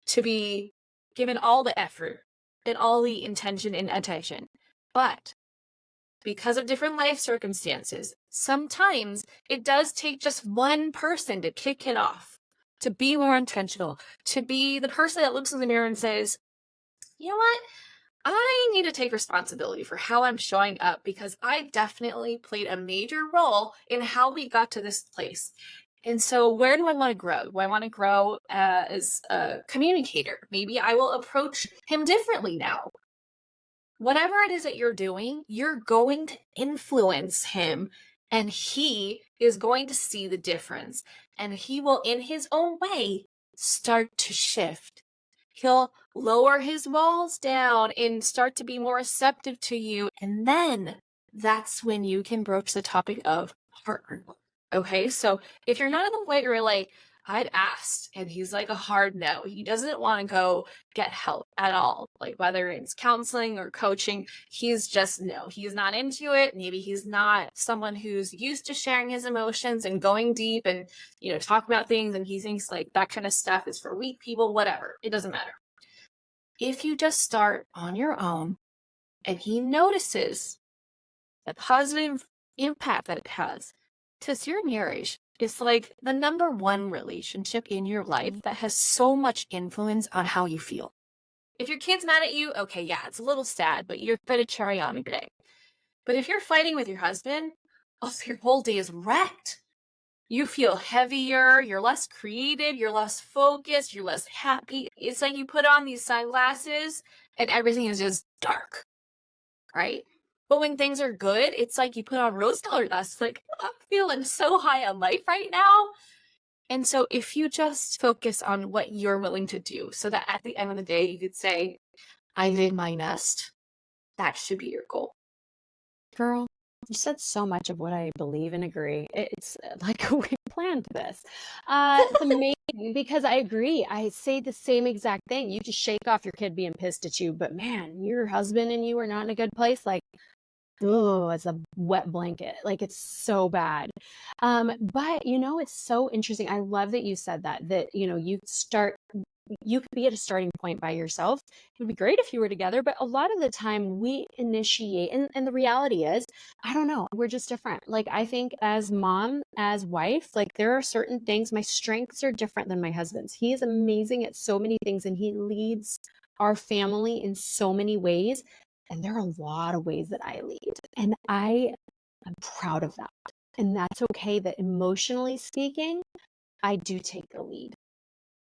to be given all the effort and all the intention and attention. But because of different life circumstances, sometimes it does take just one person to kick it off, to be more intentional, to be the person that looks in the mirror and says, you know what? I need to take responsibility for how I'm showing up because I definitely played a major role in how we got to this place. And so where do I want to grow? Do I want to grow as a communicator? Maybe I will approach him differently now. Whatever it is that you're doing, you're going to influence him, and he is going to see the difference, and he will, in his own way, start to shift. He'll lower his walls down and start to be more receptive to you. And then that's when you can broach the topic of partner. Okay, so if you're not in the way where I'd asked and he's a hard no, he doesn't want to go get help at all, whether it's counseling or coaching, he's just no, he's not into it. Maybe he's not someone who's used to sharing his emotions and going deep and talk about things, and he thinks that kind of stuff is for weak people. Whatever, it doesn't matter. If you just start on your own and he notices the positive impact that it has to your marriage, it's the number one relationship in your life that has so much influence on how you feel. If your kid's mad at you, okay, yeah, it's a little sad, but you're a cherry on your day. But if you're fighting with your husband, your whole day is wrecked. You feel heavier, you're less creative, you're less focused, you're less happy. It's you put on these sunglasses and everything is just dark, right? But when things are good, it's like you put on rose-colored glasses, like, I'm feeling so high on life right now. And so if you just focus on what you're willing to do, so that at the end of the day, you could say, I made my nest. That should be your goal. Girl, you said so much of what I believe and agree. It's like we planned this. It's amazing because I agree. I say the same exact thing. You just shake off your kid being pissed at you, but man, your husband and you are not in a good place. Like, oh, it's a wet blanket. Like it's so bad. But it's so interesting. I love that you said that, you could be at a starting point by yourself. It would be great if you were together, but a lot of the time we initiate, and the reality is, I don't know, we're just different. Like I think as mom, as wife, like there are certain things, my strengths are different than my husband's. He is amazing at so many things and he leads our family in so many ways. And there are a lot of ways that I lead. And I am proud of that. And that's okay that emotionally speaking, I do take the lead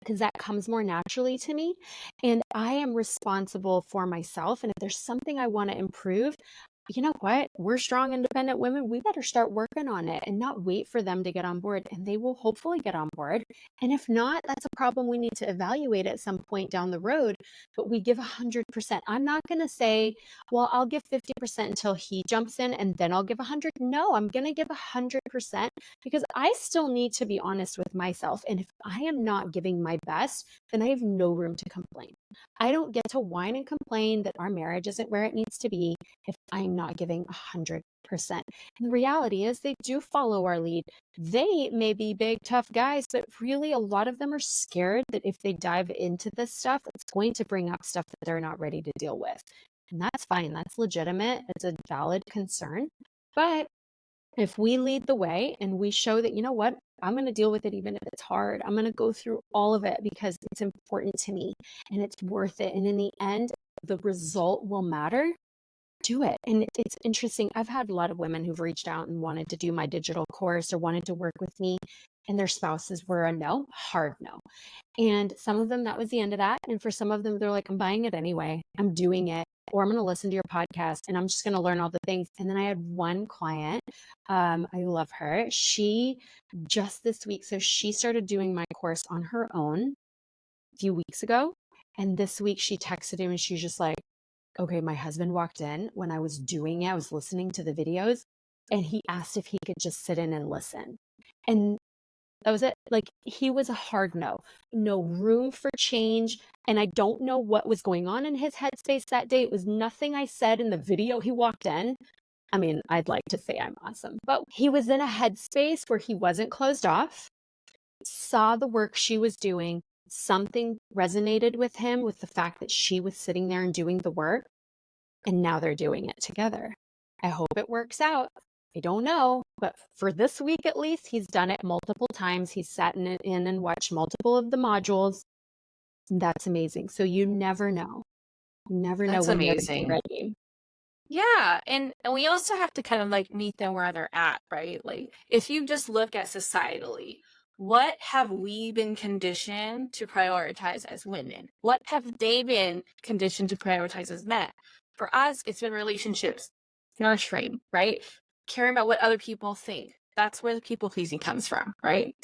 because that comes more naturally to me. And I am responsible for myself. And if there's something I want to improve, you know what? We're strong, independent women. We better start working on it and not wait for them to get on board. And they will hopefully get on board. And if not, that's a problem we need to evaluate at some point down the road. But we give 100%. I'm not going to say, well, I'll give 50% until he jumps in and then I'll give 100. No, I'm going to give 100% because I still need to be honest with myself. And if I am not giving my best, then I have no room to complain. I don't get to whine and complain that our marriage isn't where it needs to be if I'm not giving 100%. And the reality is they do follow our lead. They may be big, tough guys, but really a lot of them are scared that if they dive into this stuff, it's going to bring up stuff that they're not ready to deal with. And that's fine. That's legitimate. It's a valid concern. But if we lead the way and we show that, you know what, I'm going to deal with it even if it's hard. I'm going to go through all of it because it's important to me and it's worth it. And in the end, the result will matter. Do it. And it's interesting. I've had a lot of women who've reached out and wanted to do my digital course or wanted to work with me, and their spouses were a no, hard no. And some of them, that was the end of that. And for some of them, they're like, I'm buying it anyway. I'm doing it. Or I'm going to listen to your podcast and I'm just going to learn all the things. And then I had one client, I love her. She just this week, so she started doing my course on her own a few weeks ago. And this week she texted him and she's just like, okay, my husband walked in when I was doing it. I was listening to the videos and he asked if he could just sit in and listen. And that was it. Like he was a hard no, no room for change. And I don't know what was going on in his headspace that day. It was nothing I said in the video he walked in. I mean, I'd like to say I'm awesome, but he was in a headspace where he wasn't closed off, saw the work she was doing. Something resonated with him with the fact that she was sitting there and doing the work. And now they're doing it together. I hope it works out. I don't know, but for this week at least, he's done it multiple times. He's sat in and watched multiple of the modules. That's amazing. So you never know. You never know That's when amazing. they're ready. Yeah. And we also have to kind of like meet them where they're at, right? Like if you just look at societally, what have we been conditioned to prioritize as women? What have they been conditioned to prioritize as men? For us, it's been relationships, nurturing, right? Caring about what other people think. That's where the people pleasing comes from, right?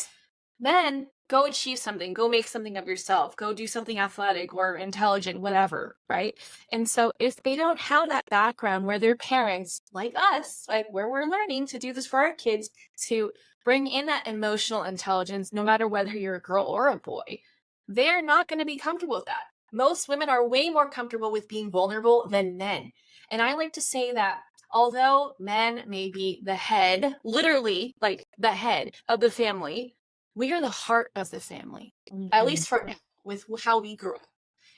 Then go achieve something, go make something of yourself, go do something athletic or intelligent, whatever, right? And so if they don't have that background where their parents, like us, like where we're learning to do this for our kids, to bring in that emotional intelligence, no matter whether you're a girl or a boy, they're not going to be comfortable with that. Most women are way more comfortable with being vulnerable than men. And I like to say that although men may be the head, literally like the head of the family, we are the heart of the family, at least for now, with how we grew up.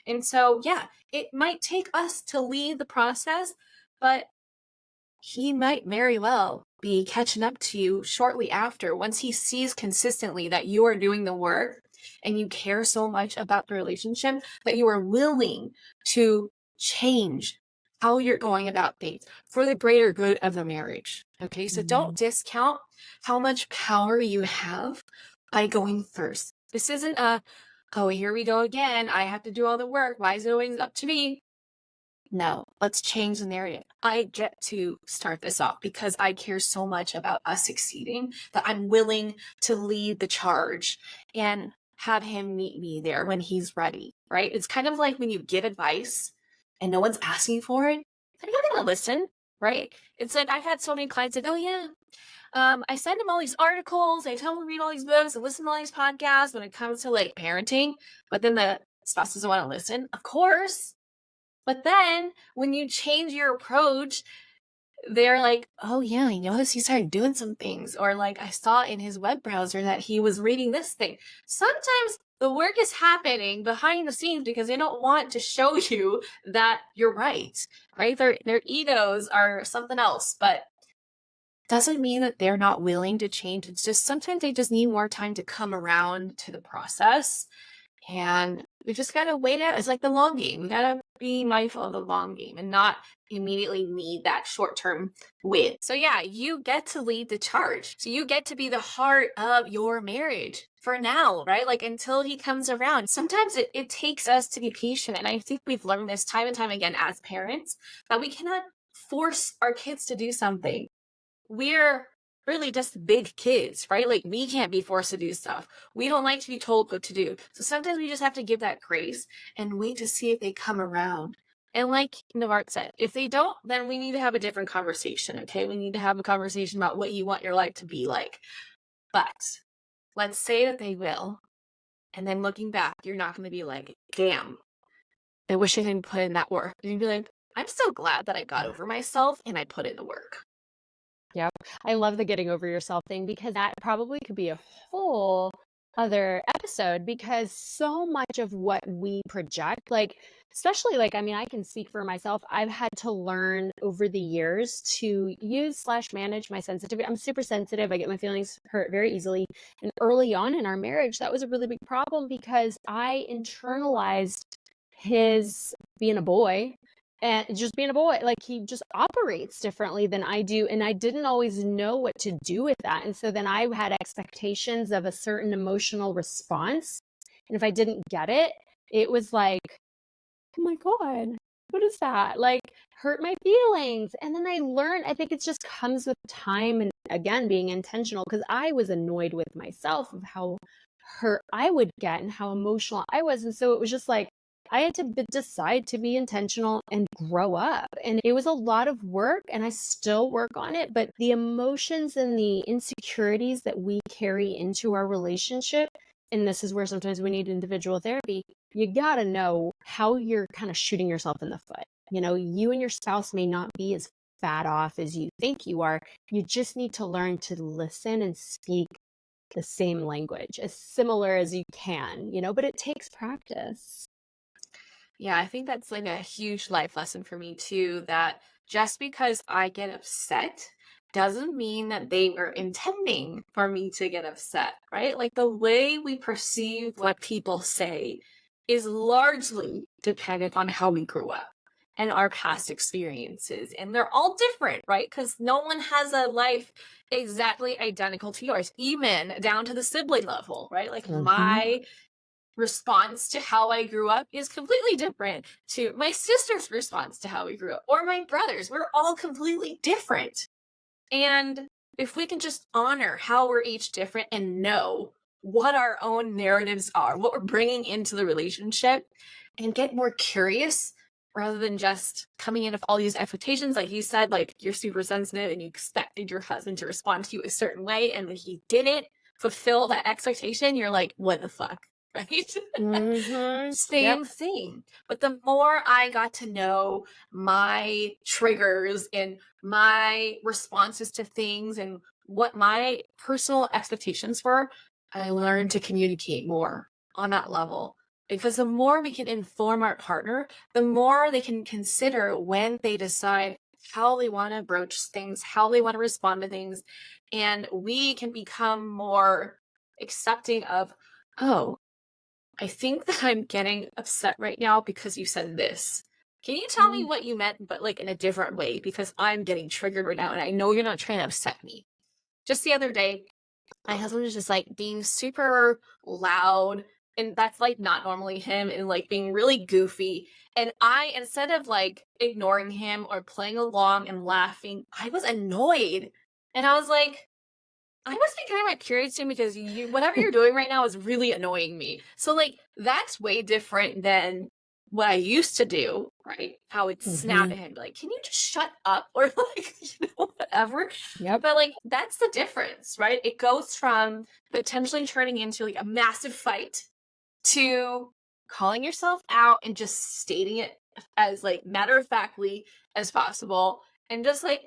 And so, yeah, it might take us to lead the process, but he might very well be catching up to you shortly after once he sees consistently that you are doing the work and you care so much about the relationship that you are willing to change how you're going about things for the greater good of the marriage. Okay, so don't discount how much power you have by going first. This isn't oh, here we go again. I have to do all the work. Why is it always up to me? No, let's change the narrative. I get to start this off because I care so much about us succeeding that I'm willing to lead the charge and have him meet me there when he's ready, right? It's kind of like when you give advice and no one's asking for it, they're not going to listen, right? It's like I've had so many clients that, oh yeah, I send them all these articles, I tell them to read all these books and listen to all these podcasts when it comes to like parenting, but then the spouse doesn't want to listen. Of course. But then when you change your approach, they're like, oh yeah, I noticed he started doing some things. Or like I saw in his web browser that he was reading this thing. Sometimes the work is happening behind the scenes because they don't want to show you that you're right? Their egos are something else, but doesn't mean that they're not willing to change. It's just sometimes they just need more time to come around to the process. And we just got to wait out. It's like the long game. We got to be mindful of the long game and not immediately need that short-term win. So yeah, you get to lead the charge. So you get to be the heart of your marriage for now, right? Like until he comes around. Sometimes it takes us to be patient. And I think we've learned this time and time again as parents that we cannot force our kids to do something. We're really just big kids, right? Like we can't be forced to do stuff. We don't like to be told what to do. So sometimes we just have to give that grace and wait to see if they come around. And like Nevart said, if they don't, then we need to have a different conversation, okay? We need to have a conversation about what you want your life to be like. But let's say that they will. And then looking back, you're not going to be like, damn, I wish I didn't put in that work. You'd be like, I'm so glad that I got over myself and I put in the work. Yep. I love the getting over yourself thing because that probably could be a whole other episode because so much of what we project, like, especially like, I mean, I can speak for myself. I've had to learn over the years to use/manage my sensitivity. I'm super sensitive. I get my feelings hurt very easily. And early on in our marriage, that was a really big problem because I internalized his being a boy and just being a boy. Like he just operates differently than I do. And I didn't always know what to do with that. And so then I had expectations of a certain emotional response. And if I didn't get it, it was like, oh my God, what is that? Like hurt my feelings. And then I learned, I think it just comes with time and again, being intentional because I was annoyed with myself of how hurt I would get and how emotional I was. And so it was just like, I had to decide to be intentional and grow up. And it was a lot of work and I still work on it. But the emotions and the insecurities that we carry into our relationship, and this is where sometimes we need individual therapy, you got to know how you're kind of shooting yourself in the foot. You know, you and your spouse may not be as bad off as you think you are. You just need to learn to listen and speak the same language, as similar as you can, you know, but it takes practice. Yeah, I think that's like a huge life lesson for me too, that just because I get upset doesn't mean that they were intending for me to get upset, right? Like the way we perceive what people say is largely dependent on how we grew up and our past experiences. And they're all different, right? Because no one has a life exactly identical to yours, even down to the sibling level, right? Like my response to how I grew up is completely different to my sister's response to how we grew up or my brother's. We're all completely different. And if we can just honor how we're each different and know what our own narratives are, what we're bringing into the relationship, and get more curious rather than just coming in with all these expectations. Like you said, like you're super sensitive and you expected your husband to respond to you a certain way. And when he didn't fulfill that expectation, you're like, what the fuck? Right? Same thing. But the more I got to know my triggers and my responses to things and what my personal expectations were, I learned to communicate more on that level. Because the more we can inform our partner, the more they can consider when they decide how they want to broach things, how they want to respond to things. And we can become more accepting of, oh, I think that I'm getting upset right now because you said this. Can you tell me what you meant, but like in a different way? Because I'm getting triggered right now and I know you're not trying to upset me. Just the other day, my husband was just like being super loud and that's like not normally him, and like being really goofy. And I, instead of like ignoring him or playing along and laughing, I was annoyed. And I was like, I must be getting my period soon because whatever you're doing right now is really annoying me. So like that's way different than what I used to do, right? How I'd snap at him, be like, can you just shut up? Or like, whatever. Yep. But like that's the difference, right? It goes from potentially turning into like a massive fight to calling yourself out and just stating it as like matter of factly as possible, and just like,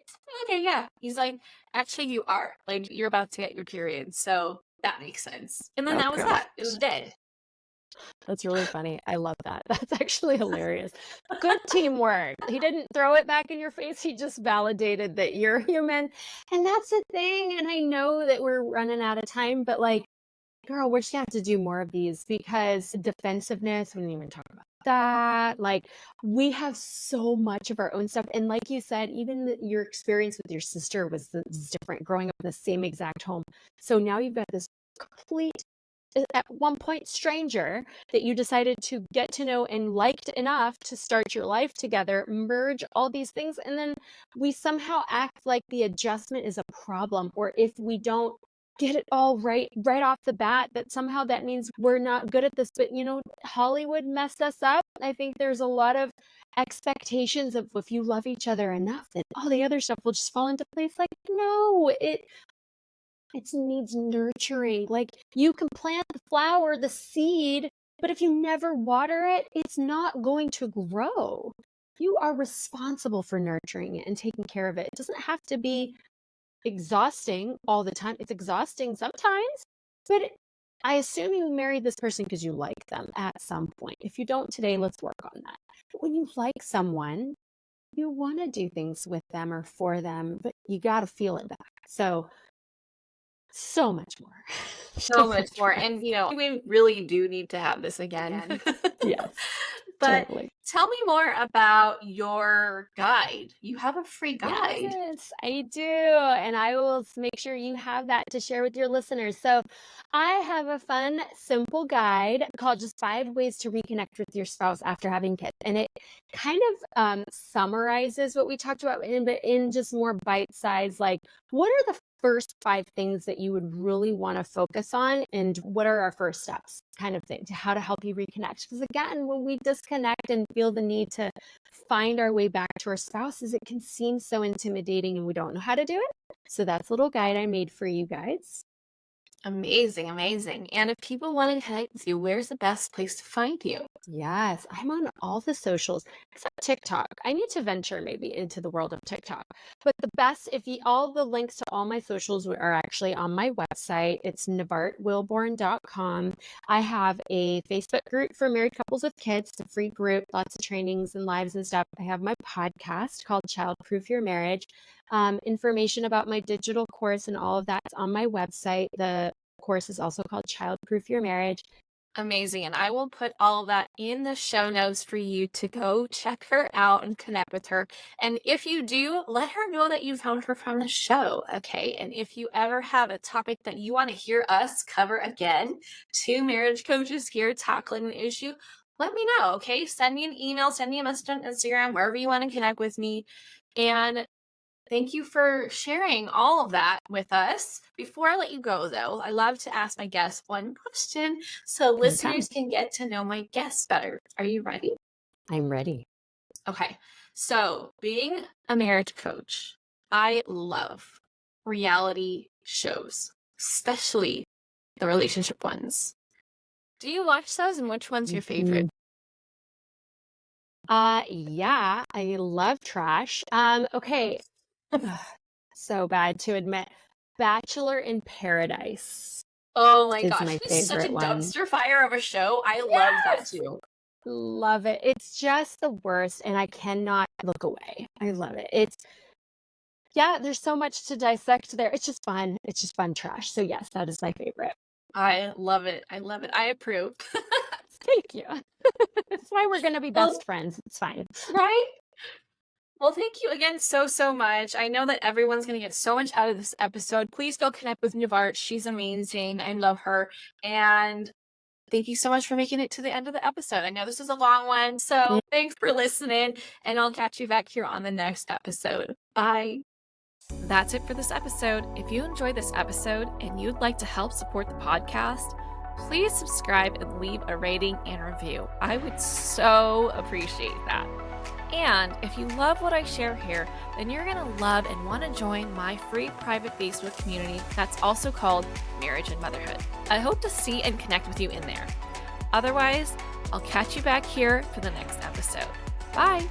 okay, yeah. He's like, actually, you are like, you're about to get your period, so that makes sense. And then that was Okay. that. It was dead. That's really funny. I love that. That's actually hilarious. Good teamwork. He didn't throw it back in your face. He just validated that you're human. And that's the thing. And I know that we're running out of time, but like, girl, we're just gonna have to do more of these, because defensiveness, we didn't even talk about that. Like, we have so much of our own stuff. And like you said, even your experience with your sister was different, growing up in the same exact home. So now you've got this complete, at one point, stranger that you decided to get to know and liked enough to start your life together, merge all these things. And then we somehow act like the adjustment is a problem, or if we don't get it all right off the bat, that somehow that means we're not good at this. But Hollywood messed us up. I think there's a lot of expectations of, if you love each other enough, then all the other stuff will just fall into place. Like, no, it needs nurturing. Like, you can plant the flower, the seed, but if you never water it, it's not going to grow. You are responsible for nurturing it and taking care of it. It doesn't have to be exhausting all the time. It's exhausting sometimes, but I assume you married this person because you like them at some point. If you don't today, let's work on that. But when you like someone, you want to do things with them or for them, but you got to feel it back. So much more. So much more. And we really do need to have this again. Yes. But totally. Tell me more about your guide. You have a free guide. Yes, I do. And I will make sure you have that to share with your listeners. So I have a fun, simple guide called Just 5 Ways to Reconnect with Your Spouse After Having Kids. And it kind of summarizes what we talked about but in just more bite-sized, like, what are the first 5 things that you would really want to focus on, and what are our first steps, kind of thing, to how to help you reconnect. Because again, when we disconnect and feel the need to find our way back to our spouses, it can seem so intimidating and we don't know how to do it. So that's a little guide I made for you guys. Amazing, amazing. And if people want to connect with you, where's the best place to find you? Yes, I'm on all the socials except TikTok. I need to venture maybe into the world of TikTok. But the best, all the links to all my socials are actually on my website. It's nevartwillborn.com. I have a Facebook group for married couples with kids. It's a free group, lots of trainings and lives and stuff. I have my podcast called Childproof Your Marriage. Information about my digital course and all of that's on my website. The course is also called Childproof Your Marriage. Amazing. And I will put all of that in the show notes for you to go check her out and connect with her. And if you do, let her know that you found her from the show. Okay. And if you ever have a topic that you want to hear us cover again, 2 marriage coaches here tackling the issue, let me know. Okay. Send me an email, send me a message on Instagram, wherever you want to connect with me. And thank you for sharing all of that with us. Before I let you go, though, I love to ask my guests one question so listeners can get to know my guests better. Are you ready? I'm ready. Okay. So, being a marriage coach, I love reality shows, especially the relationship ones. Do you watch those, and which one's your favorite? Yeah, I love trash. Okay. So bad to admit. Bachelor in Paradise. Oh my is gosh, my it's such a favorite one. dumpster fire of a show. I love that too. Love it. It's just the worst, and I cannot look away. I love it. There's so much to dissect there. It's just fun. It's just fun trash. So yes, that is my favorite. I love it. I love it. I approve. Thank you. That's why we're going to be best friends. It's fine. Right? Well, thank you again so much. I know that everyone's going to get so much out of this episode. Please go connect with Nevart. She's amazing. I love her. And thank you so much for making it to the end of the episode. I know this is a long one, so thanks for listening, and I'll catch you back here on the next episode. Bye. That's it for this episode. If you enjoyed this episode and you'd like to help support the podcast, please subscribe and leave a rating and review. I would so appreciate that. And if you love what I share here, then you're going to love and want to join my free private Facebook community that's also called Marriage and Motherhood. I hope to see and connect with you in there. Otherwise, I'll catch you back here for the next episode. Bye!